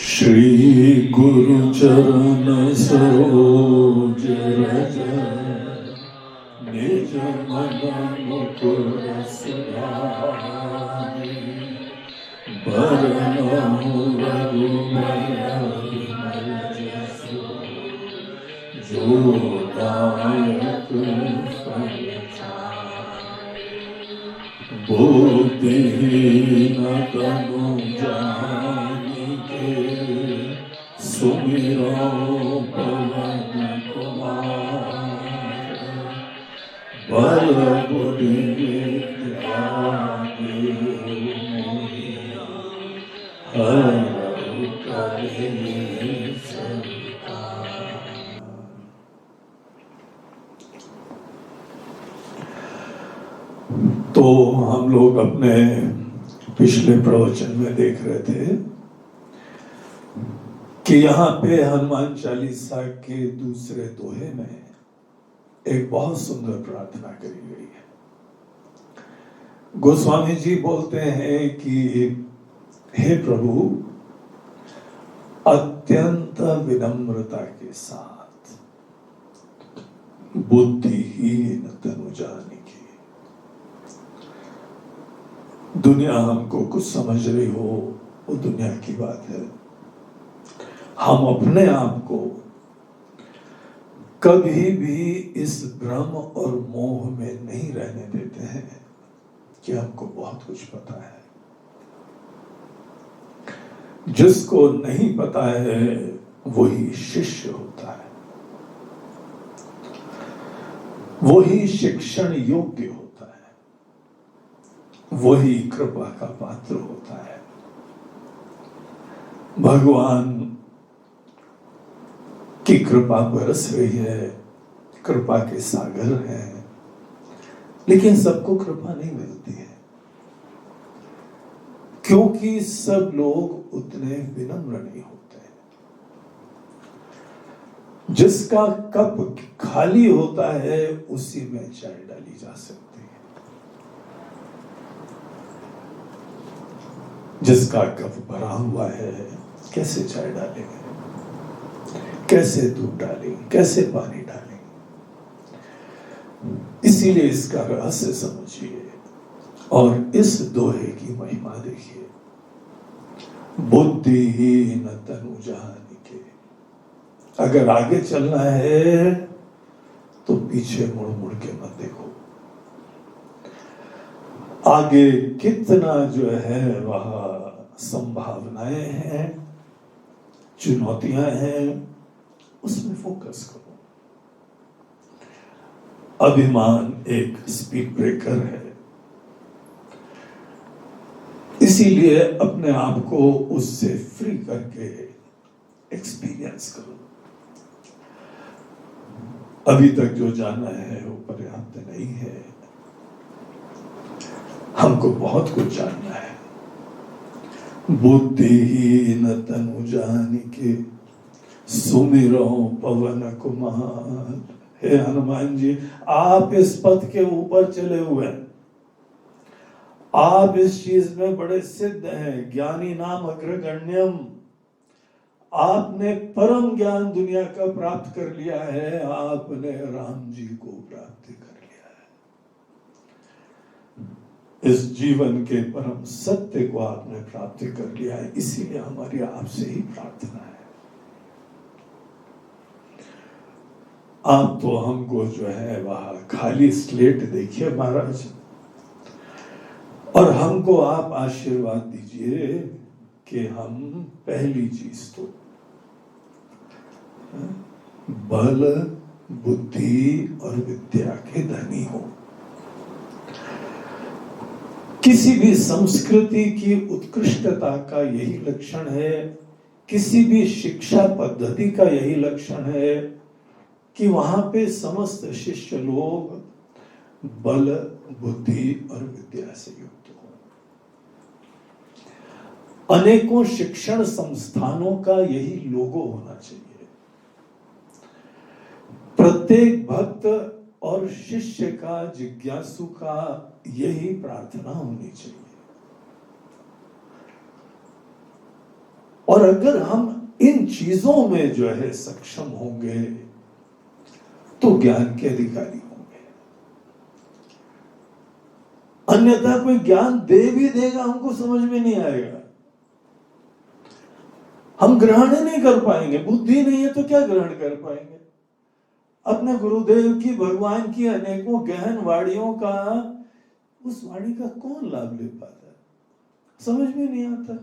श्री गुरु चरण सरोज रज निज मन मुकुर सुधारि बरनहुँ रघुबर विमल जसु जो दायक फल बुद्धिहीन तनु जानिके सुमिरो पवन कुमार बल बुद्धि विद्या देहु मोहि हरहु कलेश विकार। तो हम लोग अपने पिछले प्रवचन में देख रहे थे कि यहाँ पे हनुमान चालीसा के दूसरे दोहे में एक बहुत सुंदर प्रार्थना करी गई है। गोस्वामी जी बोलते हैं कि हे प्रभु, अत्यंत विनम्रता के साथ बुद्धिहीन तनु जानिके। दुनिया हमको कुछ समझ रही हो वो दुनिया की बात है। हम अपने आप को कभी भी इस भ्रम और मोह में नहीं रहने देते हैं कि हमको बहुत कुछ पता है। जिसको नहीं पता है वही शिष्य होता है, वही शिक्षण योग्य होता है, वही कृपा का पात्र होता है। भगवान की कृपा बरस रही है, कृपा के सागर हैं, लेकिन सबको कृपा नहीं मिलती है, क्योंकि सब लोग उतने विनम्र नहीं होते हैं। जिसका कप खाली होता है उसी में चाय डाली जा सकती है। जिसका कप भरा हुआ है कैसे चाय डालेंगे, कैसे दूध डालेंगे, कैसे पानी डालेंगे। इसीलिए इसका रहस्य समझिए और इस दोहे की महिमा देखिए। बुद्धिहीन तनु जानिके। अगर आगे चलना है तो पीछे मुड़ मुड़ के मत देखो। आगे कितना जो है वह संभावनाएं हैं, चुनौतियां हैं, उसमें फोकस करो। अभिमान एक स्पीड ब्रेकर है, इसीलिए अपने आप को उससे फ्री करके एक्सपीरियंस करो। अभी तक जो जाना है वो पर्याप्त नहीं है, हमको बहुत कुछ जानना है। बुद्धिहीन तनु जानिके सुमिरो पवन कुमार। हे हनुमान जी, आप इस पथ के ऊपर चले हुए हैं, आप इस चीज में बड़े सिद्ध हैं। ज्ञानी नाम अग्रगण्यम। आपने परम ज्ञान दुनिया का प्राप्त कर लिया है, आपने राम जी को प्राप्त कर लिया है। इस जीवन के परम सत्य को आपने प्राप्त कर लिया है, इसीलिए हमारी आपसे ही प्रार्थना है। आप तो हमको जो है वह खाली स्लेट देखिए महाराज, और हमको आप आशीर्वाद दीजिए कि हम पहली चीज तो बल, बुद्धि और विद्या के धनी हो। किसी भी संस्कृति की उत्कृष्टता का यही लक्षण है, किसी भी शिक्षा पद्धति का यही लक्षण है कि वहां पे समस्त शिष्य लोग बल, बुद्धि और विद्या से युक्त हो। अनेकों शिक्षण संस्थानों का यही लोगो होना चाहिए। प्रत्येक भक्त और शिष्य का, जिज्ञासु का यही प्रार्थना होनी चाहिए। और अगर हम इन चीजों में जो है सक्षम होंगे तो ज्ञान के अधिकारी होंगे। अन्यथा कोई ज्ञान दे भी देगा, हमको समझ में नहीं आएगा, हम ग्रहण नहीं कर पाएंगे। बुद्धि नहीं है तो क्या ग्रहण कर पाएंगे? अपने गुरुदेव की, भगवान की अनेकों गहन वाणियों का, उस वाणी का कौन लाभ ले पाता है? समझ में नहीं आता।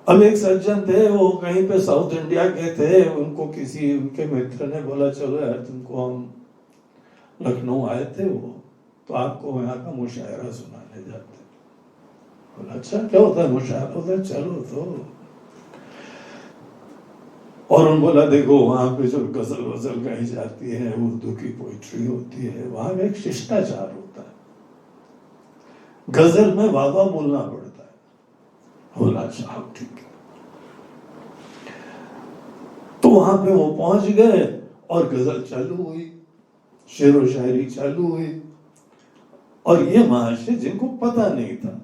अब एक सज्जन थे, वो कहीं पे साउथ इंडिया के थे, उनको किसी उनके मित्र ने बोला चलो यार तुमको, हम लखनऊ आए थे वो, तो आपको यहाँ का मुशायरा सुनाने जाते। बोला अच्छा क्या होता है मुशायरा? बोला चलो तो। और उन्होंने बोला देखो वहां पे जो गजल वजल गाई जाती है, उर्दू की पोइट्री होती है, वहां में एक शिष्टाचार होता है, गजल में वाह वाह बोलना पड़ता है। बोला अच्छा ठीक है। तो वहां पे वो पहुंच गए और गजल चालू हुई, शेर व शायरी चालू हुई, और ये महाशय जिनको पता नहीं था,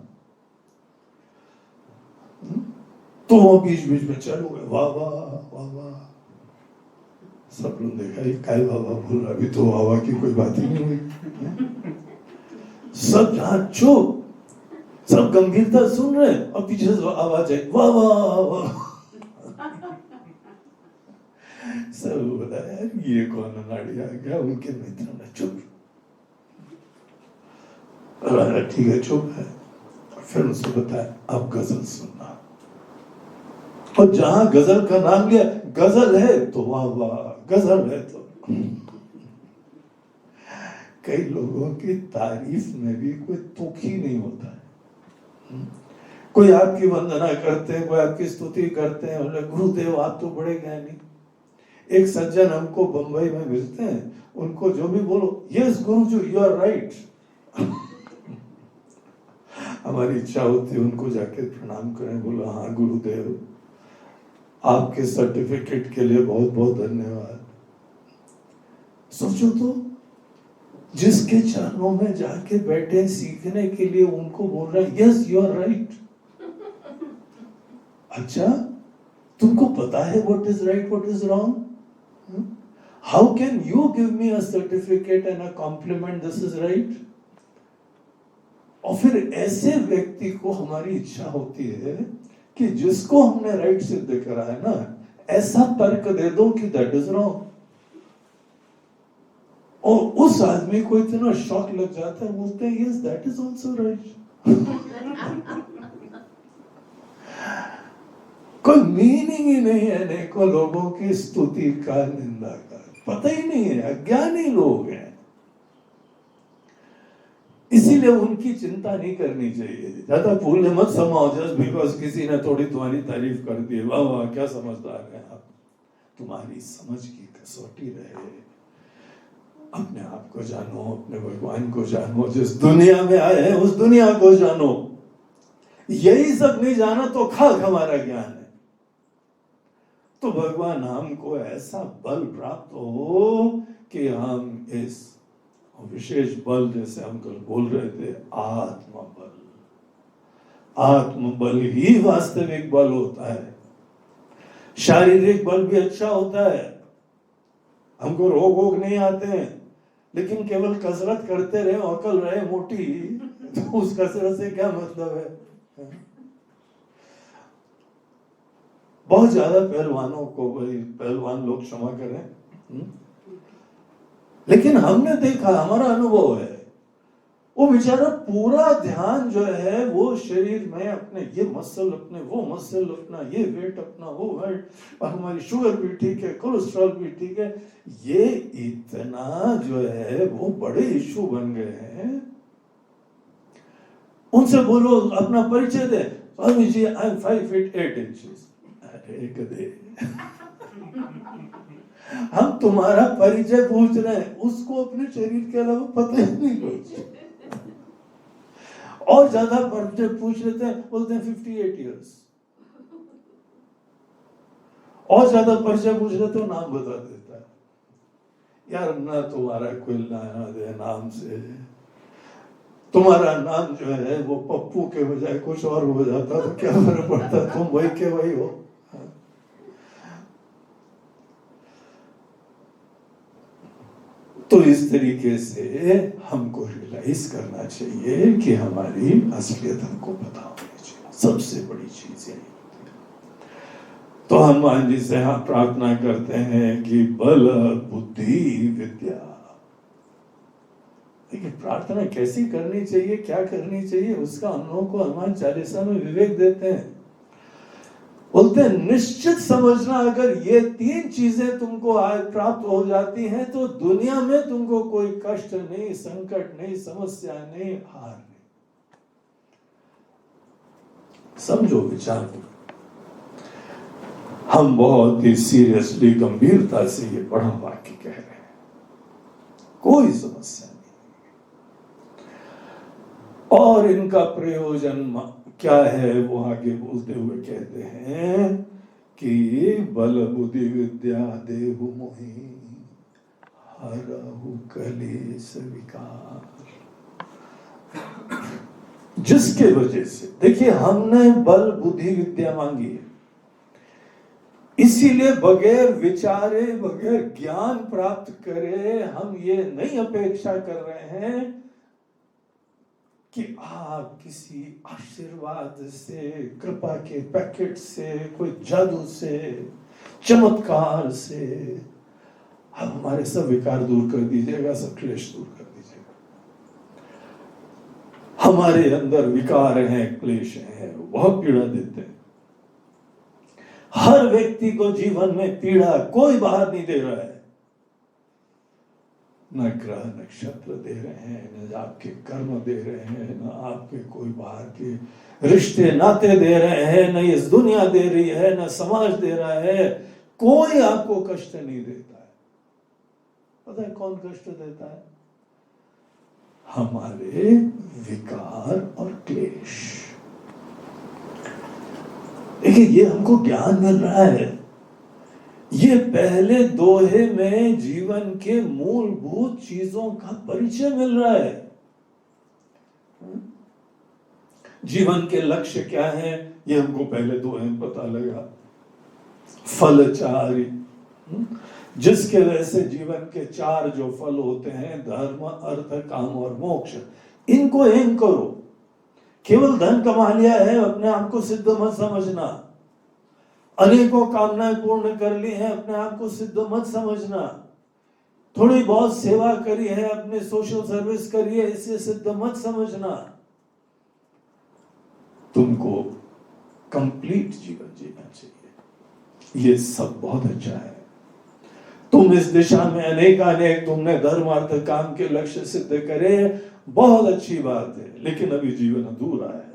तो वो बीच बीच में चालू हुए वाह वाह वाह वाह। सब लोग देखा ये काय वाह वाह बोल रहा, अभी तो वाह वाह की कोई बात ही नहीं हुई। सब जहां चुप, सब गंभीरता सुन रहे, और पीछे से आवाज आई वाह वाह वाह। सब बोला यार ये कौन अनाड़ी आ गया? उनके मित्र ने चुप, ठीक है चुप है। फिर उसने बताया अब गजल सुनना, और जहां गजल का नाम लिया, गजल है तो वाह वाह, गजल है तो। कई लोगों की तारीफ में भी कोई तुक ही नहीं होता है। कोई आपकी वंदना करते हैं, कोई आपकी स्तुति करते हैं, बोले गुरुदेव आप तो बड़े ज्ञानी। एक सज्जन हमको बंबई में मिलते हैं, उनको जो भी बोलो yes guruji you are right. हमारी इच्छा होती है उनको जाके प्रणाम करें, बोला हाँ गुरुदेव आपके सर्टिफिकेट के लिए बहुत बहुत धन्यवाद। सोचो तो, जिसके चरणों में जाके बैठे सीखने के लिए, उनको बोल रहा है यस यू आर राइट। अच्छा तुमको पता है what is right what is wrong? How can you give me a certificate and a compliment this is right? और फिर ऐसे व्यक्ति को हमारी इच्छा होती है कि जिसको हमने राइट सिद्ध करा है ना, ऐसा तर्क दे दो कि दैट इज रॉन्ग, और उस आदमी को इतना शॉक लग जाता है, बोलते हैं yes that is also right. कोई मीनिंग ही नहीं है अनेकों लोगों की स्तुति का, निंदा का, पता ही नहीं है, अज्ञानी लोग हैं। इसीलिए उनकी चिंता नहीं करनी चाहिए, ज्यादा फूल मत समाओ जस्ट बिकॉज किसी ने थोड़ी तुम्हारी तारीफ कर दी, वाह वाह क्या समझदार है आप। तुम्हारी समझ की कसौटी रहे, अपने आप को जानो, अपने भगवान को जानो, जिस दुनिया में आए हैं उस दुनिया को जानो। यही सब नहीं जाना तो खाक हमारा ज्ञान है। तो भगवान हमको ऐसा बल प्राप्त हो कि हम इस विशेष बल, जैसे हम कल बोल रहे थे, आत्मबल, आत्मबल ही वास्तविक बल होता है। शारीरिक बल भी अच्छा होता है, हमको रोग वोग नहीं आते हैं, लेकिन केवल कसरत करते रहे, अकल रहे मोटी, तो उस कसरत से क्या मतलब है? बहुत ज्यादा पहलवानों को, भाई पहलवान लोग क्षमा करें, लेकिन हमने देखा, हमारा अनुभव है, वो बेचारा पूरा ध्यान जो है वो शरीर में, अपने ये मसल, अपने वो मसल, अपना ये वेट, अपना वो वेट, और हमारी शुगर भी ठीक है, कोलेस्ट्रॉल भी ठीक है। ये इतना जो है वो बड़े इशू बन गए हैं। उनसे बोलो अपना परिचय दे, Swami ji I am 5 feet 8 inches। अरे गधे, हम तुम्हारा परिचय पूछ रहे हैं, उसको अपने शरीर के अलावा पता ही नहीं कुछ। और ज्यादा परिचय पूछ लेते हैं, बोलते हैं 58 years। और ज्यादा परिचय पूछ लेते हो, नाम बता देता है। यार ना तुम्हारा कोई नाम से, तुम्हारा नाम जो है वो पप्पू के बजाय कुछ और हो जाता तो क्या फर्क पड़ता, तुम वही के वही हो। तो इस तरीके से हमको रियलाइज करना चाहिए कि हमारी असलियत हमको पता होनी चाहिए, सबसे बड़ी चीज है। तो हनुमान जी से हम प्रार्थना करते हैं कि बल बुद्धि विद्या। देखिए प्रार्थना कैसी करनी चाहिए, क्या करनी चाहिए, उसका हम लोगों को हनुमान चालीसा में विवेक देते हैं। बोलते हैं निश्चित समझना, अगर ये तीन चीजें तुमको आज प्राप्त हो जाती हैं तो दुनिया में तुमको कोई कष्ट नहीं, संकट नहीं, समस्या नहीं, हार नहीं। समझो, विचार करो। हम बहुत ही सीरियसली, गंभीरता से ये बड़ा वाक्य कह रहे हैं, कोई समस्या नहीं। और इनका प्रयोजन क्या है वो आगे बोलते हुए कहते हैं कि बल बुद्धि विद्या देहु मोहि हरहु कलेश विकार। जिसके वजह से, देखिए हमने बल बुद्धि विद्या मांगी है, इसीलिए बगैर विचारे, बगैर ज्ञान प्राप्त करे हम ये नहीं अपेक्षा कर रहे हैं कि आप किसी आशीर्वाद से, कृपा के पैकेट से, कोई जादू से, चमत्कार से आप हमारे सब विकार दूर कर दीजिएगा, सब क्लेश दूर कर दीजिएगा। हमारे अंदर विकार हैं, क्लेश हैं, बहुत पीड़ा देते हैं। हर व्यक्ति को जीवन में पीड़ा कोई बाहर नहीं दे रहा है, न ग्रह नक्षत्र दे रहे हैं, न आपके कर्म दे रहे हैं, न आपके कोई बाहर के रिश्ते नाते दे रहे हैं, न इस दुनिया दे रही है, न समाज दे रहा है। कोई आपको कष्ट नहीं देता है। पता है कौन कष्ट देता है? हमारे विकार और क्लेश। देखिए ये हमको ज्ञान मिल रहा है, ये पहले दोहे में जीवन के मूलभूत चीजों का परिचय मिल रहा है। जीवन के लक्ष्य क्या है ये हमको पहले दोहे में पता लगा। फलचारी, जिसके वजह से जीवन के चार जो फल होते हैं, धर्म अर्थ काम और मोक्ष, इनको एम करो। केवल धन कमा लिया है अपने आप को सिद्ध मत समझना, अनेकों कामनाएं पूर्ण कर ली हैं अपने आप को सिद्ध मत समझना, थोड़ी बहुत सेवा करी है, अपने सोशल सर्विस करी है, इसे सिद्ध मत समझना। तुमको कंप्लीट जीवन जीना चाहिए, ये सब बहुत अच्छा है। तुम इस दिशा में अनेक तुमने धर्म अर्थ काम के लक्ष्य सिद्ध करे, बहुत अच्छी बात है, लेकिन अभी जीवन अधूरा है।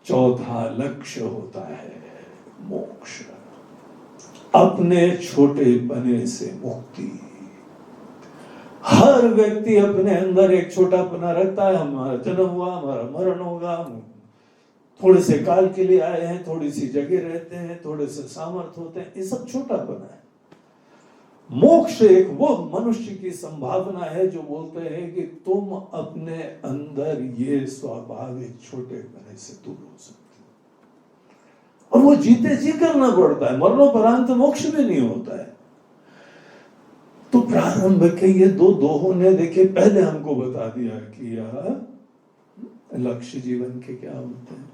चौथा लक्ष्य होता है मोक्ष, अपने छोटे पने से मुक्ति। हर व्यक्ति अपने अंदर एक छोटा पना रखता है। हमारा जन्म हुआ, हमारा मरण होगा, थोड़े से काल के लिए आए हैं, थोड़ी सी जगह रहते हैं, थोड़े से सामर्थ्य होते हैं, ये सब छोटा पना है। मोक्ष एक वो मनुष्य की संभावना है जो बोलते हैं कि तुम अपने अंदर ये स्वाभाविक छोटे पने से दूर हो सकते हो, और वो जीते जी करना पड़ता है। मरणोपरांत मोक्ष भी नहीं होता है। तो प्रारंभ के ये दो दोहों ने देखे पहले हमको बता दिया कि यह लक्ष्य जीवन के क्या होते हैं,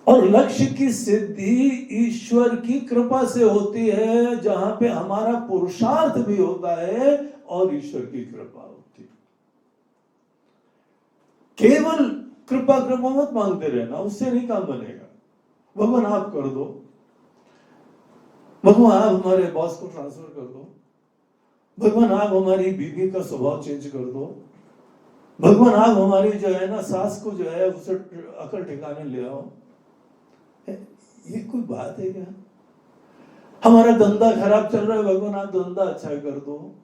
और लक्ष्य की सिद्धि ईश्वर की कृपा से होती है, जहां पे हमारा पुरुषार्थ भी होता है और ईश्वर की कृपा होती है। केवल कृपा मत मांगते रहना, उससे नहीं काम बनेगा। भगवान आप कर दो, भगवान आप हमारे बॉस को ट्रांसफर कर दो, भगवान आप हमारी बीवी का स्वभाव चेंज कर दो, भगवान आप हमारी जो है ना सास को जो है उसे अकल ठिकाने ले आओ। ये कोई बात है क्या? हमारा धंधा खराब चल रहा है, भगवान आप धंधा अच्छा कर दो।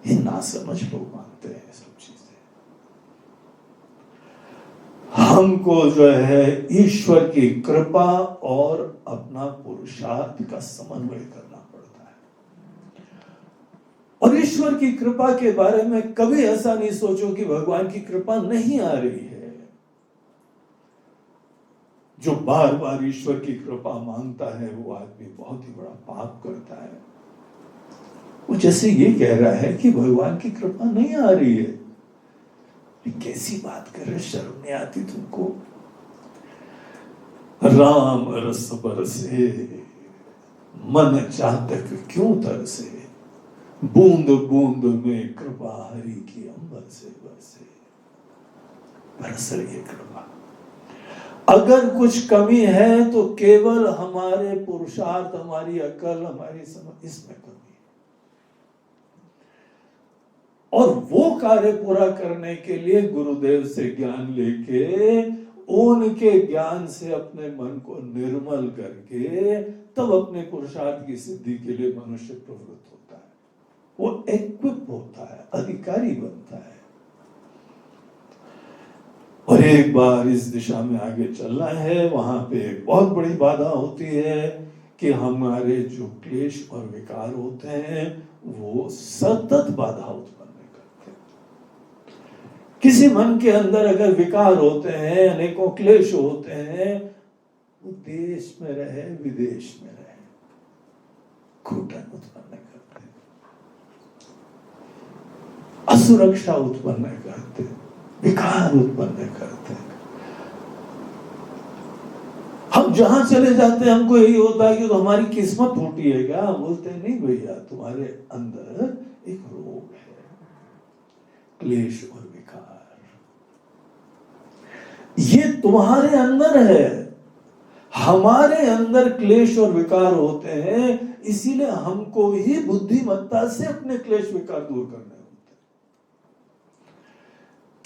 ये ना समझ लोग मानते हैं सब चीजें। हमको जो है ईश्वर की कृपा और अपना पुरुषार्थ का समन्वय करना पड़ता है। ईश्वर की कृपा के बारे में कभी ऐसा नहीं सोचो कि भगवान की कृपा नहीं आ रही है। जो बार बार ईश्वर की कृपा मांगता है वो आदमी बहुत ही बड़ा पाप करता है। वो जैसे ये कह रहा है कि भगवान की कृपा नहीं आ रही है, कैसी बात कर रहे, शर्म नहीं आती तुमको? राम रस बरसे मन चातक क्यों तरसे, बूंद बूंद में कृपा हरि की अंबर से बरसे। बरस रही है कृपा। अगर कुछ कमी है तो केवल हमारे पुरुषार्थ, हमारी अकल, हमारी समझ, इसमें कमी है। और वो कार्य पूरा करने के लिए गुरुदेव से ज्ञान लेके, उनके ज्ञान से अपने मन को निर्मल करके तब अपने पुरुषार्थ की सिद्धि के लिए मनुष्य प्रवृत्त होता है। वो इक्विप होता है, अधिकारी बनता है। और एक बार इस दिशा में आगे चलना है, वहां पे एक बहुत बड़ी बाधा होती है कि हमारे जो क्लेश और विकार होते हैं वो सतत बाधा उत्पन्न करते हैं। किसी मन के अंदर अगर विकार होते हैं, अनेकों क्लेश होते हैं, वो देश में रहे विदेश में रहे, घुटन उत्पन्न करते हैं, असुरक्षा उत्पन्न करते हैं, विकार उत्पन्न करते हैं। हम जहां चले जाते हैं हमको यही होता है कि तो हमारी किस्मत फूटी है क्या? बोलते हैं नहीं भैया, तुम्हारे अंदर एक रोग है, क्लेश और विकार, ये तुम्हारे अंदर है। हमारे अंदर क्लेश और विकार होते हैं, इसीलिए हमको ही बुद्धिमत्ता से अपने क्लेश विकार दूर करने होते हैं।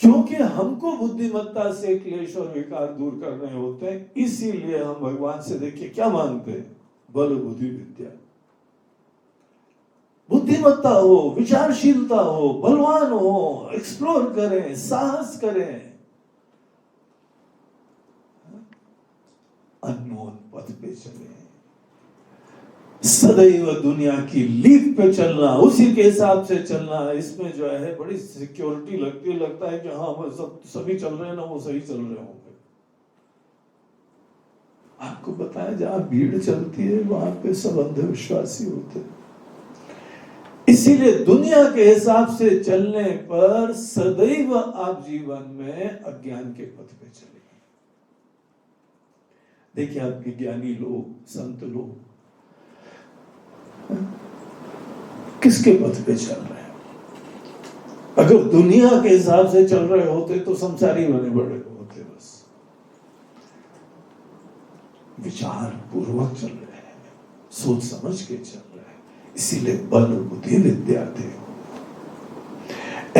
क्योंकि हमको बुद्धिमत्ता से क्लेश और विकार दूर करने होते हैं, इसीलिए हम भगवान से देखिए क्या मांगते हैं, बल बुद्धि विद्या। बुद्धिमत्ता हो, विचारशीलता हो, बलवान हो, एक्सप्लोर करें, साहस करें, अननोन पथ पे चले, सदैव दुनिया की लीक पे चलना, उसी के हिसाब से चलना। इसमें जो है बड़ी सिक्योरिटी लगती है, लगता है कि हाँ सभी चल रहे हैं ना, वो सही चल रहे होंगे। आपको बताया जहां भीड़ चलती है वहां पे सब अंधविश्वासी होते हैं। इसीलिए दुनिया के हिसाब से चलने पर सदैव आप जीवन में अज्ञान के पथ पे चले। देखिए आपके ज्ञानी लोग, संत लोग किसके पथ पे चल रहे हैं? अगर दुनिया के हिसाब से चल रहे होते तो संसारी बने बड़े होते। बस विचार पूर्वक चल रहे हैं, सोच समझ के चल रहे हैं, इसीलिए बल बुद्धि विद्या थे।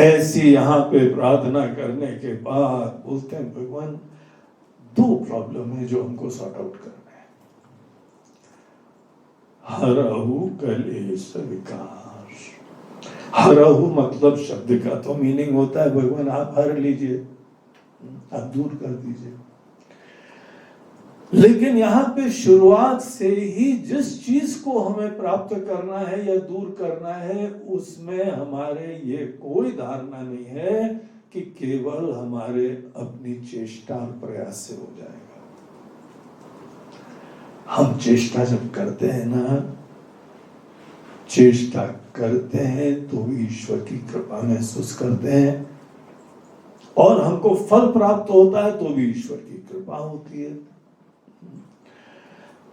ऐसी यहां पे प्रार्थना करने के बाद बोलते हैं भगवान दो प्रॉब्लम है जो हमको सॉर्ट आउट करना है। हरहु कलेश विकार। हरहु मतलब शब्द का तो मीनिंग होता है भगवान आप हर लीजिए, आप दूर कर दीजिए। लेकिन यहां पे शुरुआत से ही जिस चीज को हमें प्राप्त करना है या दूर करना है, उसमें हमारे ये कोई धारणा नहीं है कि केवल हमारे अपनी चेष्टा और प्रयास से हो जाएगा। हम चेष्टा जब करते हैं ना, चेष्टा करते हैं तो ईश्वर की कृपा महसूस करते हैं, और हमको फल प्राप्त होता है तो भी ईश्वर की कृपा होती है।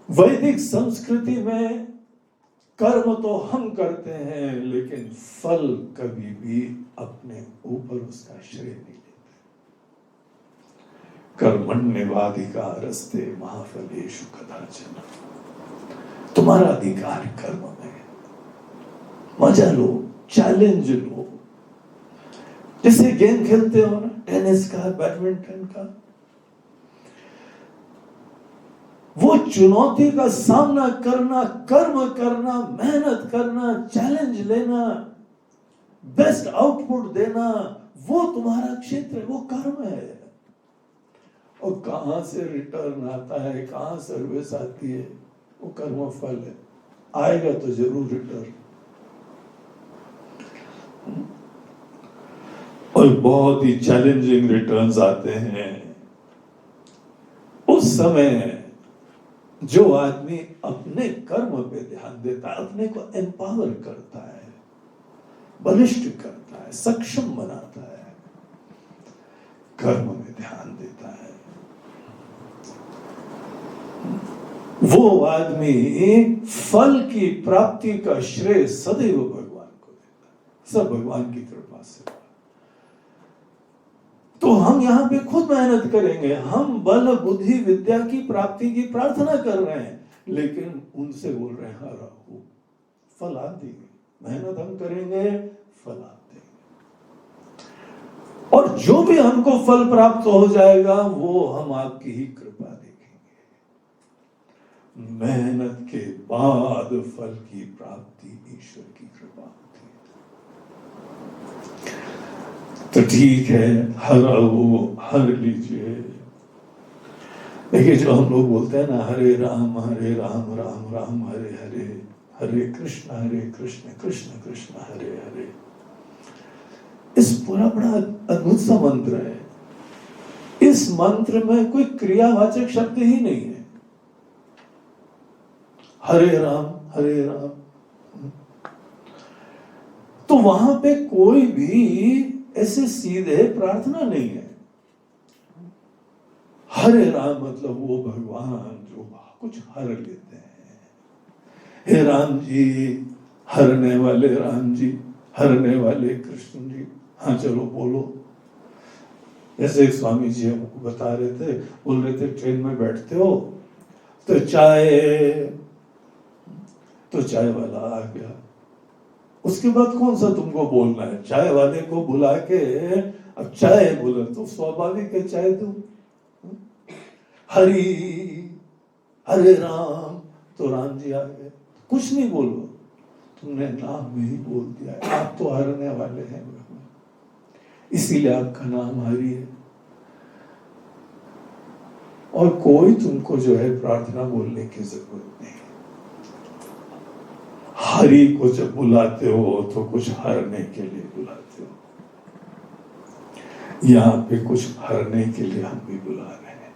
वैदिक संस्कृति में कर्म तो हम करते हैं, लेकिन फल कभी भी अपने ऊपर उसका श्रेय नहीं लेते। कर्मण्येवाधिकारस्ते मा फलेषु कदाचन। तुम्हारा अधिकार कर्म में, मजा लो, चैलेंज लो। जैसे गेम खेलते हो ना, टेनिस का, बैडमिंटन का, वो चुनौती का सामना करना, कर्म करना, मेहनत करना, चैलेंज लेना, बेस्ट आउटपुट देना, वो तुम्हारा क्षेत्र है, वो कर्म है। और कहां से रिटर्न आता है, कहां सर्विस आती है, वो कर्म फल है। आएगा तो जरूर रिटर्न। और बहुत ही चैलेंजिंग रिटर्न्स आते हैं। उस समय जो आदमी अपने कर्म पे ध्यान देता है, अपने को एम्पावर करता है, बलिष्ठ करता है, सक्षम बनाता है, कर्म में ध्यान देता है, वो आदमी फल की प्राप्ति का श्रेय सदैव भगवान को देता है। सब भगवान की कृपा से। तो हम यहाँ पे खुद मेहनत करेंगे, हम बल बुद्धि विद्या की प्राप्ति की प्रार्थना कर रहे हैं, लेकिन उनसे बोल रहे हैं हाँ राहु फल आप देंगे, मेहनत हम करेंगे, फल आप देंगे। और जो भी हमको फल प्राप्त हो जाएगा वो हम आपकी ही कृपा देखेंगे। मेहनत के बाद फल की प्राप्ति ईश्वर की कृपा होती है। तो ठीक है, हर लीजिए। देखिए जो हम लोग बोलते हैं ना, हरे राम राम राम हरे हरे, हरे कृष्ण कृष्ण कृष्ण हरे हरे, इस पूरा बड़ा अद्भुत सा मंत्र है। इस मंत्र में कोई क्रियावाचक शब्द ही नहीं है। हरे राम तो वहां पे कोई भी ऐसे सीधे प्रार्थना नहीं है। हरे राम मतलब वो भगवान जो कुछ हर लेते हैं। हे राम जी, हरने वाले राम जी, हरने वाले कृष्ण जी, हाँ चलो बोलो। जैसे एक स्वामी जी हमको बता रहे थे, बोल रहे थे ट्रेन में बैठते हो तो चाय वाला आ गया, उसके बाद कौन सा तुमको बोलना है? चाय वाले को बुला के अब चाय बोला तो स्वाभाविक है चाय दो। हरे राम तो राम जी आ गए, कुछ नहीं बोलो, तुमने नाम में ही बोल दिया। आप तो हरने वाले हैं, इसीलिए आपका नाम हरि है। और कोई तुमको जो है प्रार्थना बोलने की जरूरत नहीं। हरि को जब बुलाते हो तो कुछ हरने के लिए बुलाते हो। यहाँ पे कुछ हरने के लिए हम भी बुला रहे हैं।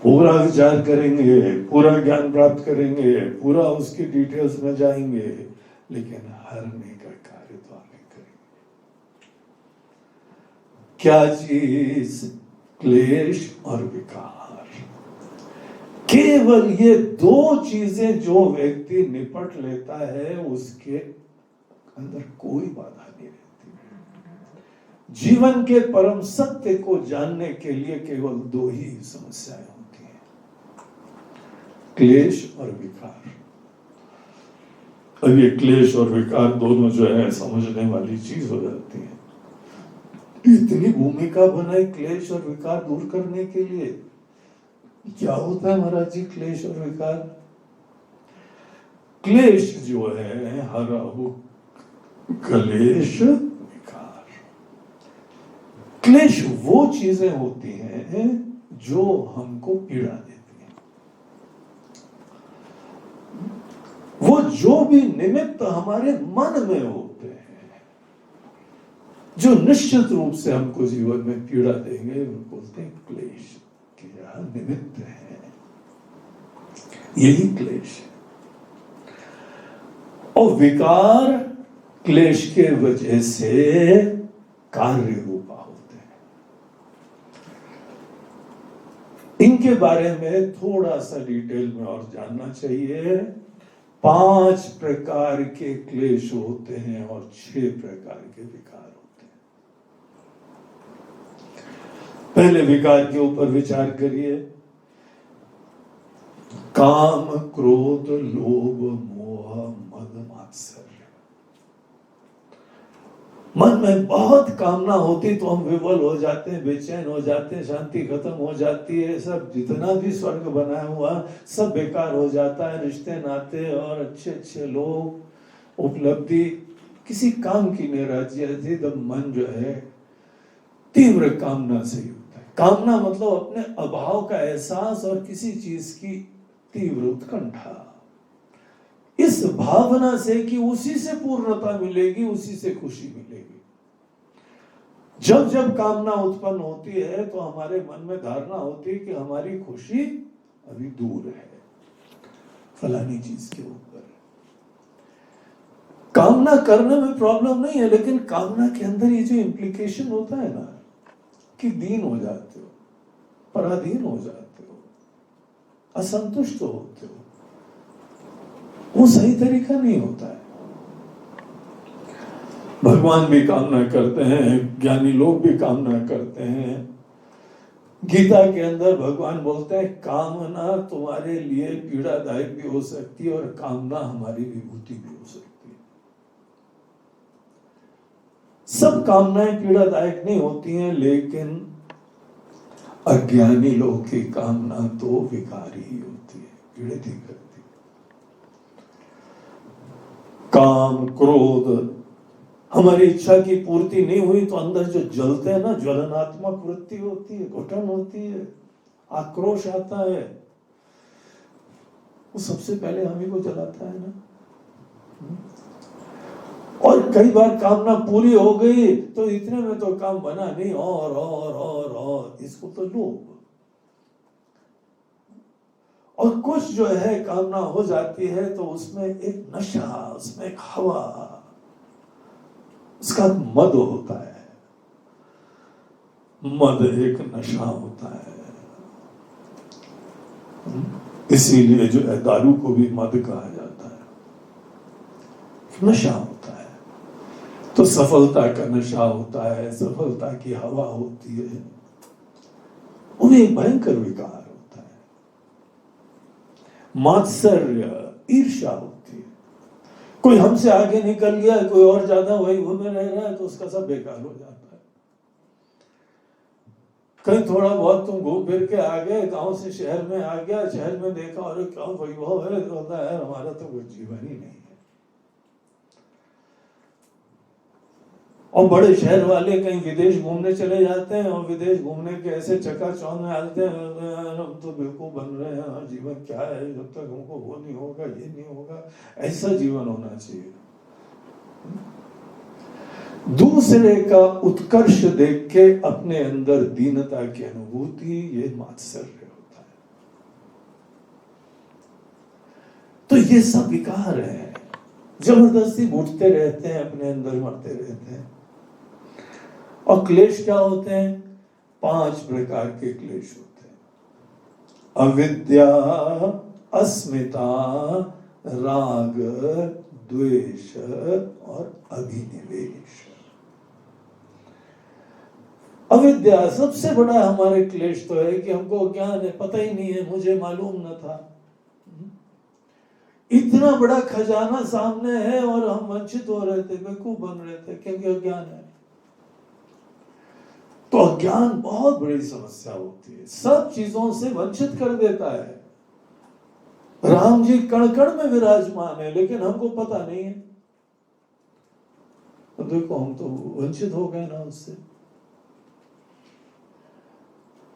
पूरा विचार करेंगे, पूरा ज्ञान प्राप्त करेंगे, पूरा उसकी डिटेल्स में जाएंगे, लेकिन हरने का कार्य तो आगे करेंगे। क्या चीज? क्लेश और विकार। केवल ये दो चीजें जो व्यक्ति निपट लेता है, उसके अंदर कोई बाधा नहीं रहती। जीवन के परम सत्य को जानने के लिए केवल दो ही समस्याएं होती हैं, क्लेश और विकार। अब ये क्लेश और विकार दोनों जो है समझने वाली चीज हो जाती है। इतनी भूमिका बनाई क्लेश और विकार दूर करने के लिए। क्या होता है महाराज जी क्लेश और विकार? क्लेश जो है हराहु क्लेश विकार। क्लेश वो चीजें होती हैं जो हमको पीड़ा देती हैं। वो जो भी निमित्त हमारे मन में होते हैं, जो निश्चित रूप से हमको जीवन में पीड़ा देंगे, उनको बोलते हैं क्लेश। निमित्त है, यही क्लेश है। और विकार क्लेश के वजह से कार्य रूपा होते हैं। इनके बारे में थोड़ा सा डिटेल में और जानना चाहिए। 5 प्रकार के क्लेश होते हैं और 6 प्रकार के विकार होते हैं। पहले विकार के ऊपर विचार करिए। काम, क्रोध, लोभ, मोह, मद, मात्सर्य। मन में बहुत कामना होती तो हम विवल हो जाते हैं, बेचैन हो जाते हैं, शांति खत्म हो जाती है, सब जितना भी स्वर्ग बनाया हुआ सब बेकार हो जाता है। रिश्ते नाते और अच्छे अच्छे लोग, उपलब्धि, किसी काम की नाराजगी, तो मन जो है तीव्र कामना से युक्त है। कामना मतलब अपने अभाव का एहसास और किसी चीज की तीव्र उत्कंठा। इस भावना से कि उसी से पूर्णता मिलेगी, उसी से खुशी मिलेगी। जब जब कामना उत्पन्न होती है तो हमारे मन में धारणा होती है कि हमारी खुशी अभी दूर है, फलानी चीज के ऊपर। कामना करने में प्रॉब्लम नहीं है, लेकिन कामना के अंदर ये जो इम्प्लीकेशन होता है ना, कि दीन हो जाते हो, पराधीन हो जाते हो, असंतुष्ट होते हो, वो सही तरीका नहीं होता है। भगवान भी कामना करते हैं, ज्ञानी लोग भी कामना करते हैं। गीता के अंदर भगवान बोलते हैं कामना तुम्हारे लिए पीड़ादायक भी हो सकती है और कामना हमारी विभूति भी हो सकती है। सब कामनाएं पीड़ादायक नहीं होती हैं, लेकिन अज्ञानी लोगों की कामना तो विकारी ही होती है, पीड़ित ही करती है। काम, क्रोध, हमारी इच्छा की पूर्ति नहीं हुई तो अंदर जो जलते हैं ना, ज्वलनात्मक वृत्ति होती है, घुटन होती है, आक्रोश आता है, वो सबसे पहले हम ही को जलाता है ना। और कई बार कामना पूरी हो गई तो इतने में तो काम बना नहीं, और इसको तो लोभ। और कुछ जो है कामना हो जाती है तो उसमें एक नशा, उसमें एक हवा, उसका मद होता है। मद एक नशा होता है, इसीलिए जो है दारू को भी मद कहा जाता है, नशा होता है। तो सफलता का नशा होता है, सफलता की हवा होती है, उन्हें एक भयंकर विकार होता है। मात्सर्य, ईर्ष्या होती है। कोई हमसे आगे निकल गया, कोई और ज्यादा वही घूमे रह रहा है तो उसका सब बेकार हो जाता है। कहीं थोड़ा बहुत तुम घूम फिर के आ गए, गांव से शहर में आ गया, शहर में देखा और क्या वैभव है, तो होता है हमारा तो कोई जीवन ही नहीं है। और बड़े शहर वाले कहीं विदेश घूमने चले जाते हैं और विदेश घूमने के ऐसे चकाचौंध में आते हैं, हम तो बिल्कुल बन रहे हैं, जीवन क्या है, जब तक हमको वो नहीं होगा, ये नहीं होगा। ऐसा जीवन होना चाहिए। दूसरे का उत्कर्ष देख के अपने अंदर दीनता की अनुभूति, ये मात्सर्य होता है। तो ये सब विकार है, जबरदस्ती घुटते रहते हैं, अपने अंदर मरते रहते हैं। और क्लेश क्या होते हैं? 5 प्रकार के क्लेश होते हैं। अविद्या, अस्मिता, राग, द्वेष और अभिनिवेश। अविद्या सबसे बड़ा हमारे क्लेश तो है कि हमको ज्ञान है, पता ही नहीं है, मुझे मालूम न था। इतना बड़ा खजाना सामने है और हम वंचित हो रहे थे, बेवकूफ बन रहे थे, क्योंकि अज्ञान है। तो अज्ञान बहुत बड़ी समस्या होती है, सब चीजों से वंचित कर देता है। राम जी कण कण में विराजमान है, लेकिन हमको पता नहीं है। तो देखो, हम तो वंचित हो गए ना उससे।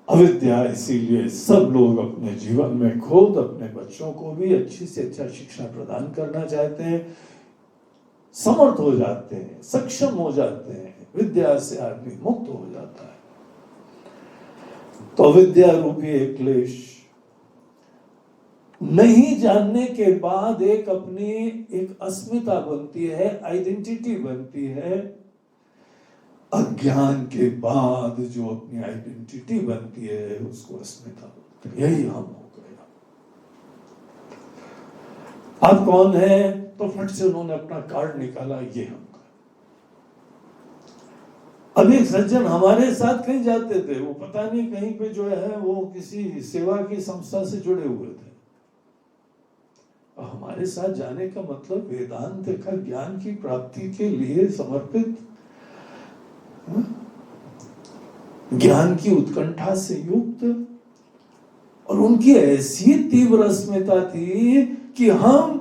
अविद्या, इसीलिए सब लोग अपने जीवन में खुद अपने बच्चों को भी अच्छी से अच्छा शिक्षा प्रदान करना चाहते हैं, समर्थ हो जाते हैं, सक्षम हो जाते हैं, विद्या से आदमी मुक्त हो जाता है। तो अविद्या रूपी एक क्लेश, नहीं जानने के बाद एक अपनी एक अस्मिता बनती है, आइडेंटिटी बनती है। अज्ञान के बाद जो अपनी आइडेंटिटी बनती है उसको अस्मिता बोलते हैं। यही हम हो गया। आप कौन है? तो फट से उन्होंने अपना कार्ड निकाला, ये हम। अब एक सज्जन हमारे साथ कहीं जाते थे, वो पता नहीं कहीं पे जो है वो किसी सेवा की संस्था से जुड़े हुए थे। हमारे साथ जाने का मतलब वेदांत का ज्ञान की प्राप्ति के लिए समर्पित, ज्ञान की उत्कंठा से युक्त, और उनकी ऐसी तीव्र अस्मिता थी कि हम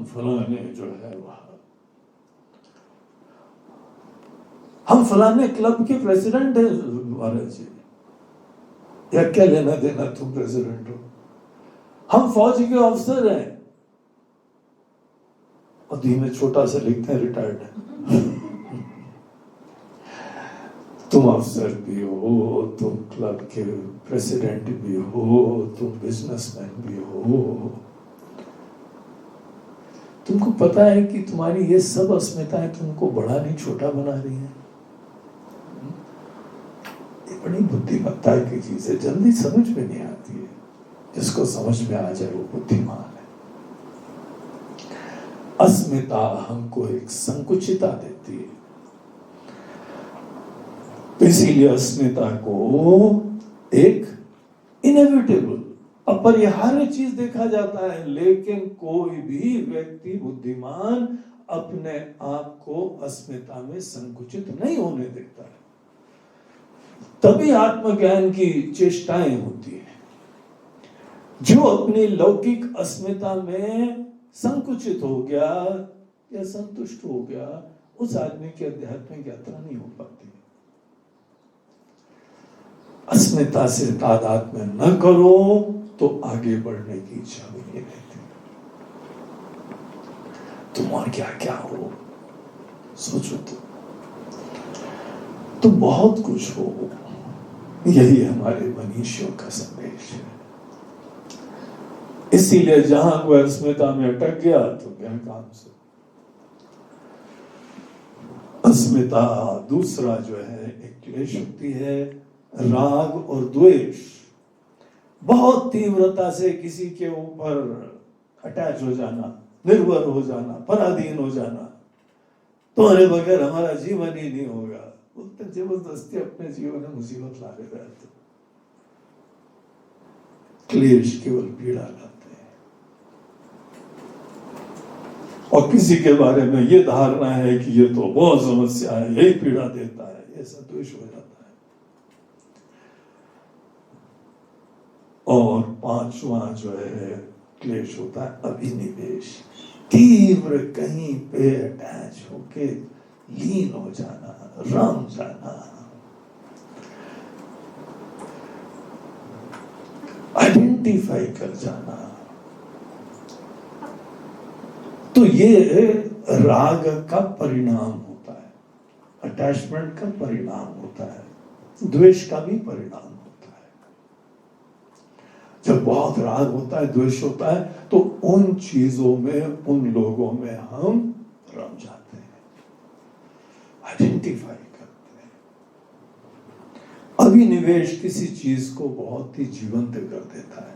फलाने जो है वह, हम फलाने क्लब के प्रेसिडेंट हैं महाराज जी, या क्या लेना देना, तुम प्रेसिडेंट हो, हम फौज के अफसर हैं, और धीमे छोटा सा लिखते हैं रिटायर्ड। तुम अफसर भी हो, तुम क्लब के प्रेसिडेंट भी हो, तुम बिजनेसमैन भी हो। तुमको पता है कि तुम्हारी ये सब अस्मिताएं तुमको बड़ा नहीं छोटा बना रही हैं। ये बड़ी बुद्धिमत्ता की चीज है, जल्दी समझ में नहीं आती है। जिसको समझ में आ जाए वो बुद्धिमान है। अस्मिता हमको एक संकुचिता देती है, तो इसीलिए अस्मिता को एक इनएविटेबल अपरिहार्य चीज देखा जाता है। लेकिन कोई भी व्यक्ति बुद्धिमान अपने आप को अस्मिता में संकुचित नहीं होने देता है। तभी आत्मज्ञान की चेष्टाएं होती है। जो अपनी लौकिक अस्मिता में संकुचित हो गया या संतुष्ट हो गया, उस आदमी की आध्यात्मिक यात्रा नहीं हो पाती। अस्मिता से तादात्म्य न करो तो आगे बढ़ने की इच्छा भी नहीं रहती। तुम और क्या क्या हो, सोचो तो बहुत कुछ हो। यही हमारे मनीषियों का संदेश है। इसीलिए जहां कोई अस्मिता में अटक गया तो क्या काम से। अस्मिता दूसरा जो है एक क्लेश होती है, राग और द्वेष। बहुत तीव्रता से किसी के ऊपर अटैच हो जाना, निर्भर हो जाना, पराधीन हो जाना। तुम्हारे बगैर हमारा जीवन ही नहीं होगा, बोलते जबरदस्ती अपने जीवन में मुसीबत ला रहे रहते। क्लेश केवल पीड़ा लाते हैं। और किसी के बारे में ये धारणा है कि ये तो बहुत समस्या है, यही पीड़ा देता है, ऐसा द्वेष हो जाता है। और पांचवा जो है क्लेश होता है अभिनिवेश। तीव्र कहीं पे अटैच होके लीन हो जाना, रम जाना, आइडेंटिफाई कर जाना। तो ये राग का परिणाम होता है, अटैचमेंट का परिणाम होता है, द्वेष का भी परिणाम होता है। जब बहुत राग होता है, द्वेष होता है, तो उन चीजों में, उन लोगों में हम रम जाते हैं, आइडेंटिफाई करते हैं। अभिनिवेश किसी चीज को बहुत ही जीवंत कर देता है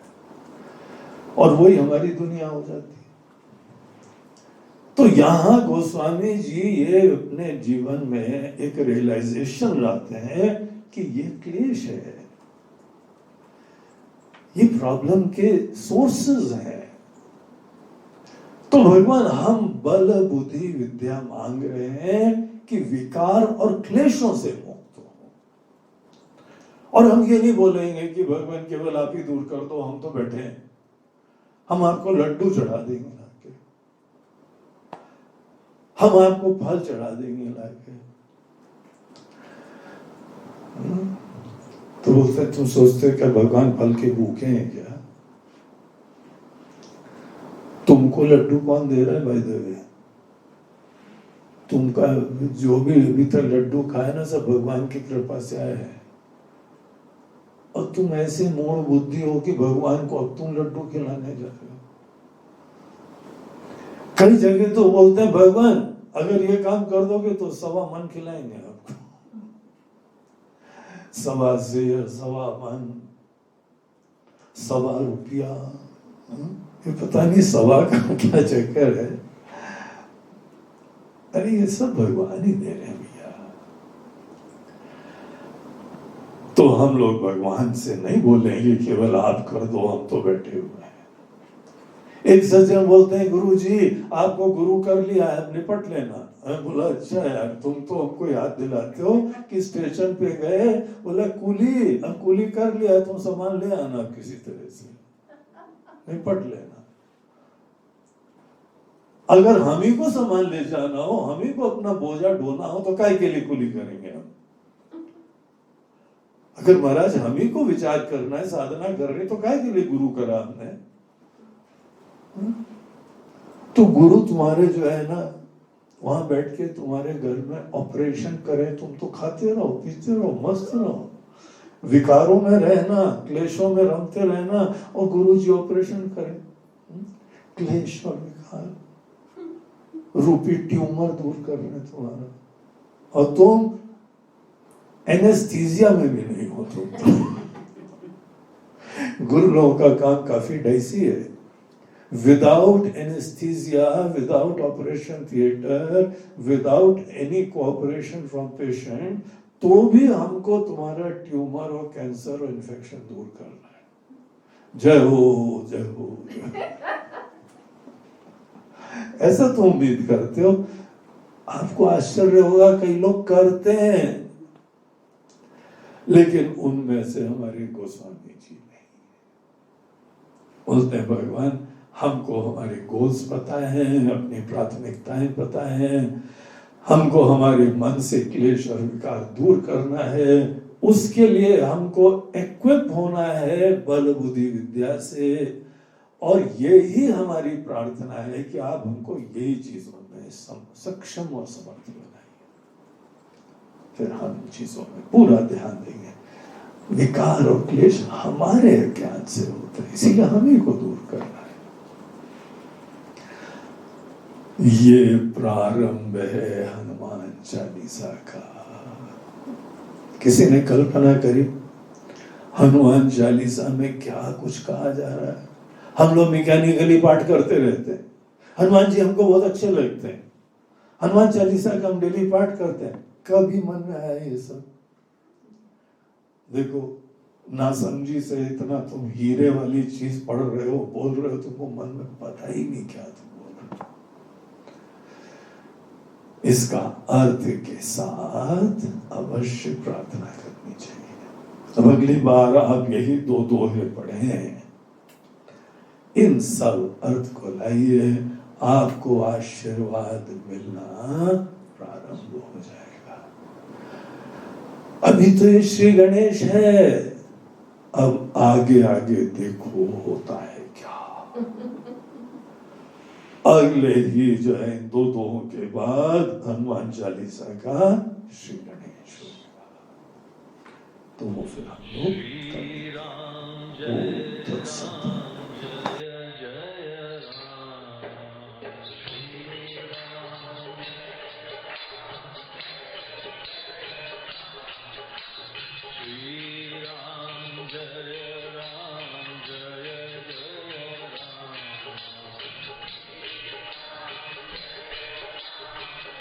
और वही हमारी दुनिया हो जाती है। तो यहां गोस्वामी जी ये अपने जीवन में एक रियलाइजेशन लाते हैं कि ये क्लेश है, ये प्रॉब्लम के सोर्सेज हैं। तो भगवान हम बल बुद्धि विद्या मांग रहे हैं कि विकार और क्लेशों से मुक्त हो। और हम ये नहीं बोलेंगे कि भगवान केवल आप ही दूर कर दो, हम तो बैठे हैं, हम आपको लड्डू चढ़ा देंगे लाके, हम आपको फल चढ़ा देंगे लाके। तो बोलते तुम सोचते हो क्या भगवान फल के भूखे हैं क्या? तुमको लड्डू कौन दे रहा है भाई देवे? तुमका जो भी अभी तक लड्डू खाए ना, सब भगवान की कृपा से आए हैं। और तुम ऐसे मूढ़ बुद्धि हो कि भगवान को अब तुम लड्डू खिलाने जा रहे हो। कई जगह तो बोलते हैं भगवान अगर ये काम कर दोगे तो 1.25 मन खिलाएंगे आपको। 1.25 शेर, 1.25 मन, 1.25 रुपया। ये पता नहीं 1.25 का क्या चक्कर है। अरे ये सब भगवान ही दे रहे हैं भैया। तो हम लोग भगवान से नहीं बोलेंगे केवल आप कर दो, हम तो बैठे हुए हैं। एक सज्जन बोलते हैं गुरु जी आपको गुरु कर लिया है, अब निपट लेना। मैं बोला अच्छा यार, तुम तो हमको याद दिलाते हो कि स्टेशन पे गए, बोला कुली, अब कुली कर लिया है, तुम सामान ले आना किसी तरह से, निपट लेना। अगर हम ही को सामान ले जाना हो, हम ही को अपना बोझा ढोना हो, तो काय के लिए कुली करेंगे हम? अगर महाराज हम ही को विचार करना है, साधना कर रहे, तो काय के लिए गुरु करा हमने? तो गुरु तुम्हारे जो है ना वहां बैठ के तुम्हारे घर में ऑपरेशन करे, तुम तो खाते रहो, पीते रहो, मस्त रहो, विकारों में रहना, क्लेशों में रमते रहना, और गुरु जी ऑपरेशन करें क्लेश और विकार रूपी ट्यूमर दूर कर रहे हैं तुम्हारा, और तुम एनेस्थीसिया में भी नहीं हो तुम। गुरु लोगों का काम काफी डाइसी है। Without anaesthesia, without operation theatre, without any cooperation from patient, तो भी हमको तुम्हारा ट्यूमर और कैंसर और इन्फेक्शन दूर करना है। जय हो, जय हो, जय हो। ऐसा तो उम्मीद करते हो। आपको आश्चर्य होगा, कई लोग करते हैं, लेकिन उनमें से हमारे गोस्वामी जी नहीं। बोलते हैं भगवान हमको हमारे गोल्स पता है, अपनी प्राथमिकताएं पता है, हमको हमारे मन से क्लेश और विकार दूर करना है, उसके लिए हमको इक्विप होना है बल बुद्धि विद्या से, और यही हमारी प्रार्थना है कि आप हमको यही चीजों में सक्षम और समर्थ बनाइए, फिर हम चीजों में पूरा ध्यान देंगे। विकार और क्लेश हमारे ज्ञान से होते हैं, इसीलिए हमें को दूर करना है। ये प्रारंभ है हनुमान चालीसा का। किसी ने कल्पना करी हनुमान चालीसा में क्या कुछ कहा जा रहा है? हम लोग मैकेनिकली पाठ करते रहते हैं, हनुमान जी हमको बहुत अच्छे लगते हैं, हनुमान चालीसा का हम डेली पाठ करते हैं, कभी मन में आया ये सब? देखो ना समझी से इतना तुम हीरे वाली चीज पढ़ रहे हो, बोल रहे हो, तुमको मन में पता ही नहीं क्या तुम बोल रहे हो। इसका अर्थ के साथ अवश्य प्रार्थना करनी चाहिए। अब अगली बार आप यही दो दोहे पढ़ें, इन सब अर्थ को लाइए, आपको आशीर्वाद मिलना प्रारंभ हो जाएगा। अभी तो ये श्री गणेश है, अब आगे आगे देखो होता है क्या। अगले ही जो है दो दोहों के बाद हनुमान चालीसा का श्री गणेश होगा, तो वो फिर हम लोग